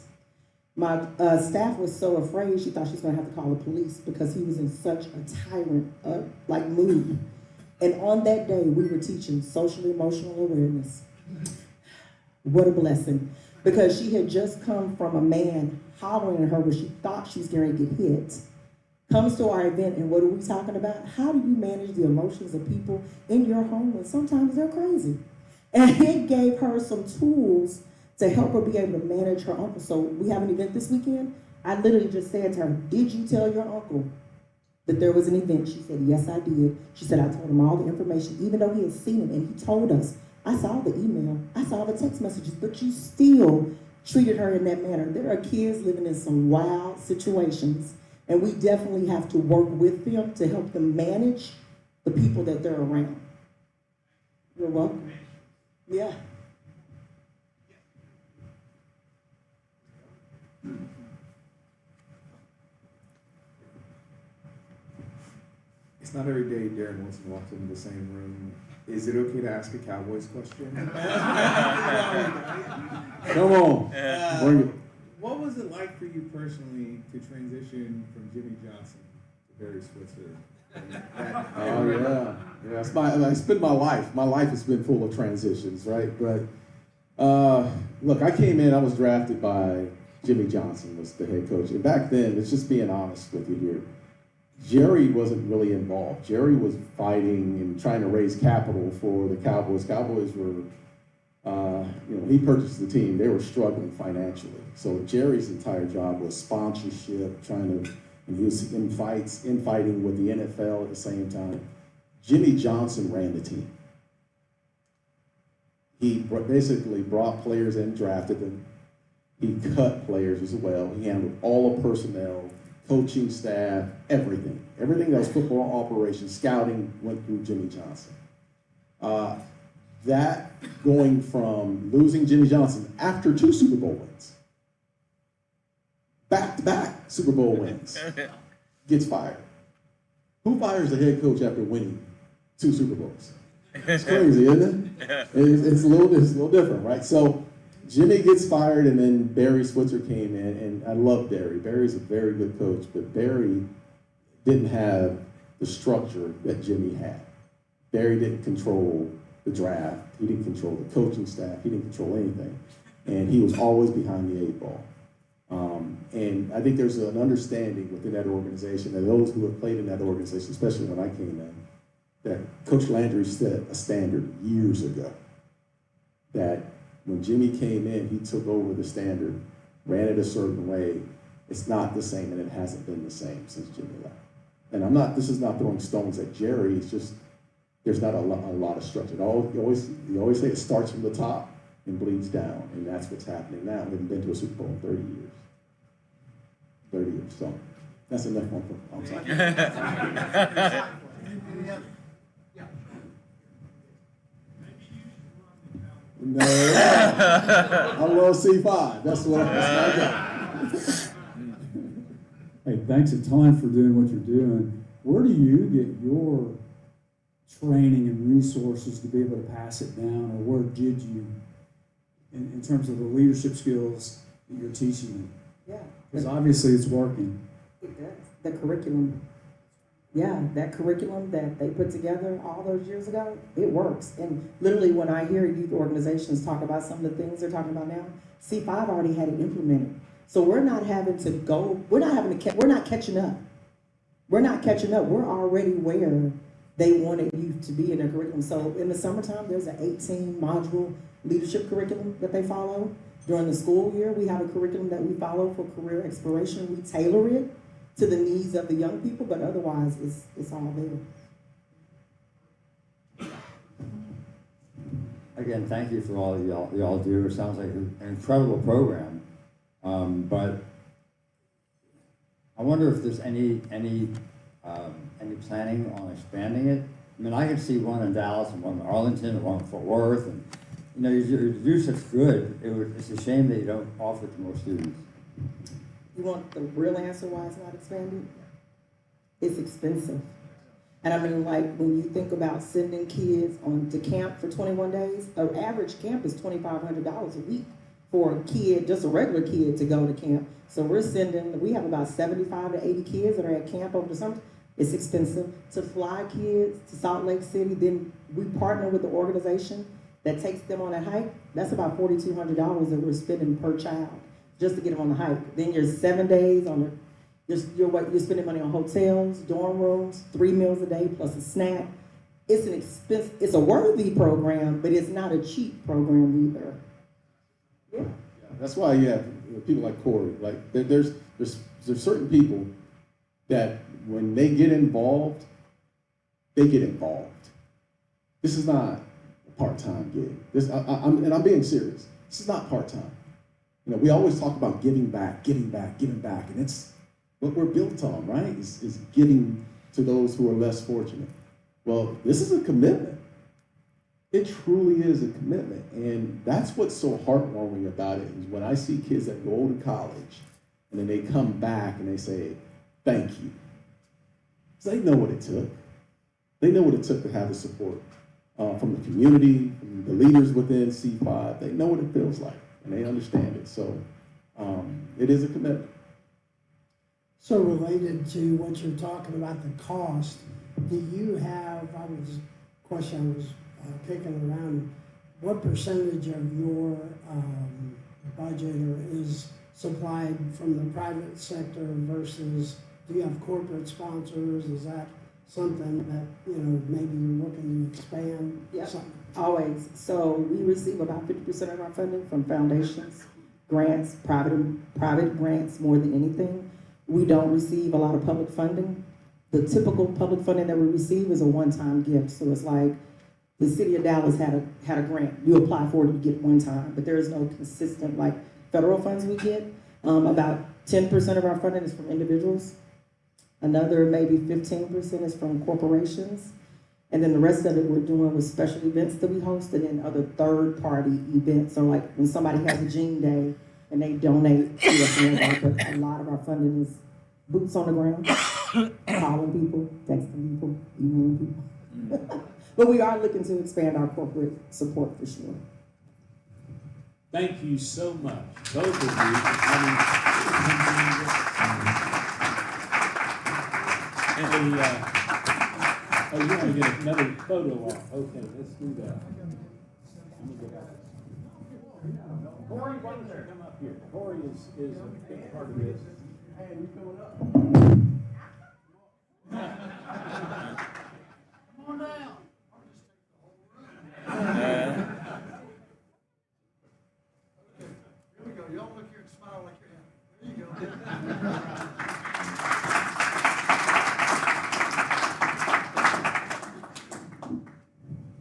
My staff was so afraid, she thought she was going to have to call the police because he was in such a tyrant, mood. And on that day, we were teaching social emotional awareness. What a blessing. Because she had just come from a man hollering at her when she thought she was going to get hit. Comes to our event, and what are we talking about? How do you manage the emotions of people in your home when sometimes they're crazy? And it gave her some tools to help her be able to manage her uncle. So we have an event this weekend. I literally just said to her, did you tell your uncle that there was an event? She said, yes, I did. She said, I told him all the information, even though he had seen it, and he told us. I saw the email, I saw the text messages, but you still treated her in that manner. There are kids living in some wild situations, and we definitely have to work with them to help them manage the people that they're around. You're welcome. Yeah. It's not every day Darren Wilson walks into the same room. Is it okay to ask a Cowboys question? Come on. Bring it. What was it like for you personally to transition from Jimmy Johnson to Barry Switzer? Yeah. It's been my life. My life has been full of transitions, right? But Look, I came in, I was drafted by Jimmy Johnson, was the head coach. And back then, it's just being honest with you here, Jerry wasn't really involved. Jerry was fighting and trying to raise capital for the Cowboys. Cowboys were, he purchased the team. They were struggling financially. So Jerry's entire job was sponsorship, and he was infighting with the NFL at the same time. Jimmy Johnson ran the team. He basically brought players in, drafted them. He cut players as well. He handled all the personnel, coaching staff, everything. Everything that was football operations, scouting went through Jimmy Johnson. That going from losing Jimmy Johnson after 2 Super Bowl wins, back-to-back Super Bowl wins, gets fired. Who fires the head coach after winning 2 Super Bowls? It's crazy, isn't it? It's a little different, right? So Jimmy gets fired, and then Barry Switzer came in, and I love Barry. Barry's a very good coach, but Barry didn't have the structure that Jimmy had. Barry didn't control the draft. He didn't control the coaching staff. He didn't control anything. And he was always behind the 8 ball. And I think there's an understanding within that organization, and those who have played in that organization, especially when I came in, that Coach Landry set a standard years ago that when Jimmy came in, he took over the standard, ran it a certain way. It's not the same, and it hasn't been the same since Jimmy left. And this is not throwing stones at Jerry, it's just, there's not a lot of structure. You always say it starts from the top and bleeds down, and that's what's happening now. We haven't been to a Super Bowl in 30 years. 30 years, so that's enough on football. I'm sorry. No, I love C5. That's what I got. Hey, thanks a ton for doing what you're doing. Where do you get your training and resources to be able to pass it down, or where did you, in terms of the leadership skills that you're teaching them? Yeah. Because obviously it's working. It does. The curriculum. Yeah, that curriculum that they put together all those years ago, it works. And literally when I hear youth organizations talk about some of the things they're talking about now, C5 already had it implemented. So we're not having to go, we're not catching up. We're not catching up. We're already where they wanted youth to be in their curriculum. So in the summertime, there's an 18-module leadership curriculum that they follow. During the school year, we have a curriculum that we follow for career exploration. We tailor it to the needs of the young people, but otherwise it's all there. Again, thank you for all y'all do. It sounds like an incredible program, but I wonder if there's any planning on expanding it. I mean, I could see one in Dallas and one in Arlington and one in Fort Worth, and you know, you do such good. It's a shame that you don't offer it to more students. You want the real answer why it's not expanded? It's expensive. And I mean, like, when you think about sending kids to camp for 21 days, an average camp is $2,500 a week for a kid, just a regular kid, to go to camp. So we have about 75 to 80 kids that are at camp over the summer. It's expensive to fly kids to Salt Lake City. Then we partner with the organization that takes them on a hike. That's about $4,200 that we're spending per child just to get them on the hike. Then you're 7 days you're spending money on hotels, dorm rooms, 3 meals a day plus a snack. It's a worthy program, but it's not a cheap program either. Yeah. That's why you have people like Corey. Like there's certain people that when they get involved, they get involved. This is not a part-time gig. I'm being serious. This is not part-time. You know, we always talk about giving back, and it's what we're built on, right? Is giving to those who are less fortunate. Well, this is a commitment. It truly is a commitment, and that's what's so heartwarming about it is when I see kids that go to college and then they come back and they say, thank you. So they know what it took. They know what it took to have the support from the community, from the leaders within C5. They know what it feels like, and they understand it. So it is a commitment. So related to what you're talking about, the cost, do you have, question I was kicking around, what percentage of your budget is supplied from the private sector versus, do you have corporate sponsors? Is that something that, maybe you're looking to expand? Yep. Something? Always. So we receive about 50% of our funding from foundations, grants, private grants more than anything. We don't receive a lot of public funding. The typical public funding that we receive is a one-time gift. So it's like the city of Dallas had a grant. You apply for it, you get one time, but there is no consistent like federal funds we get. About 10% of our funding is from individuals. Another maybe 15% is from corporations. And then the rest of it we're doing with special events that we host and then other third-party events. So like when somebody has a Jean Day and they donate to us, but a lot of our funding is boots on the ground, calling people, texting people, emailing people. But we are looking to expand our corporate support for sure. Thank you so much, both of you, for coming. Oh, you want to get another photo off? Okay, let's do that. Corey, why don't you come up here? Corey is a big part of this. Hey, who's going up? Come on down. Here we go. Y'all look here and smile like you're happy. There you go.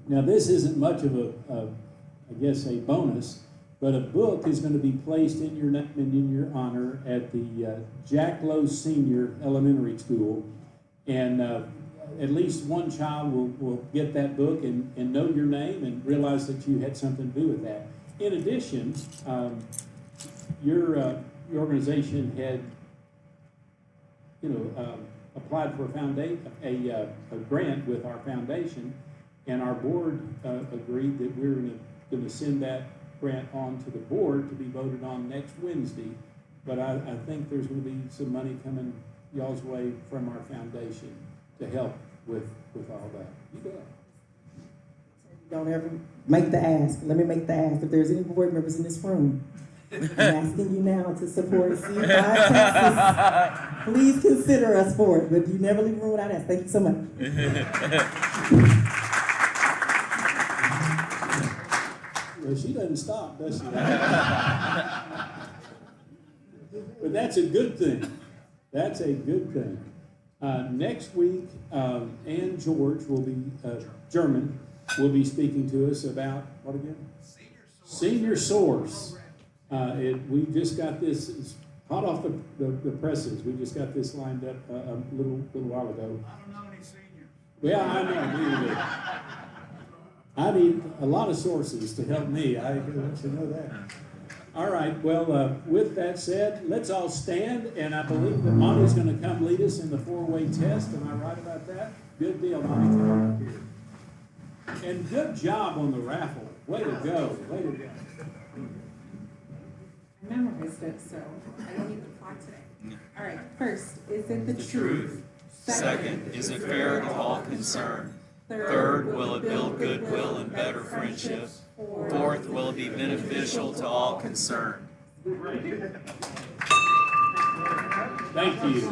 Now, this isn't much of I guess, a bonus, but a book is going to be placed in your honor at the Jack Lowe Senior Elementary School, and at least one child will get that book and know your name and realize that you had something to do with that. In addition, your organization had, applied for a grant with our foundation, and our board agreed that we were going to send that grant on to the board to be voted on next Wednesday. But I think there's going to be some money coming y'all's way from our foundation to help with all that. You bet. Don't ever make the ask. Let me make the ask. If there's any board members in this room, I'm asking you now to support C5 Texas. Please consider us for it, but you never leave a room without ask. Thank you so much. Well, she doesn't stop, does she? But that's a good thing. That's a good thing. Next week, Ann George will be, German, will be speaking to us about, what again? Senior Source. We just got this, it's hot off the presses. We just got this lined up a little while ago. I don't know any seniors. Well, I know, neither do I need a lot of sources to help me. I want you to know that. All right, well, with that said, let's all stand, and I believe that Monty's going to come lead us in the four-way test. Am I right about that? Good deal, Monty. Come up here. And good job on the raffle. Way to go. Way to go. I memorized it, so I don't need the clock today. All right, first, is it the truth? Second, is it fair to all concerned? Third, will it build goodwill and better friendships? Fourth, will it be beneficial to all concerned? Thank you.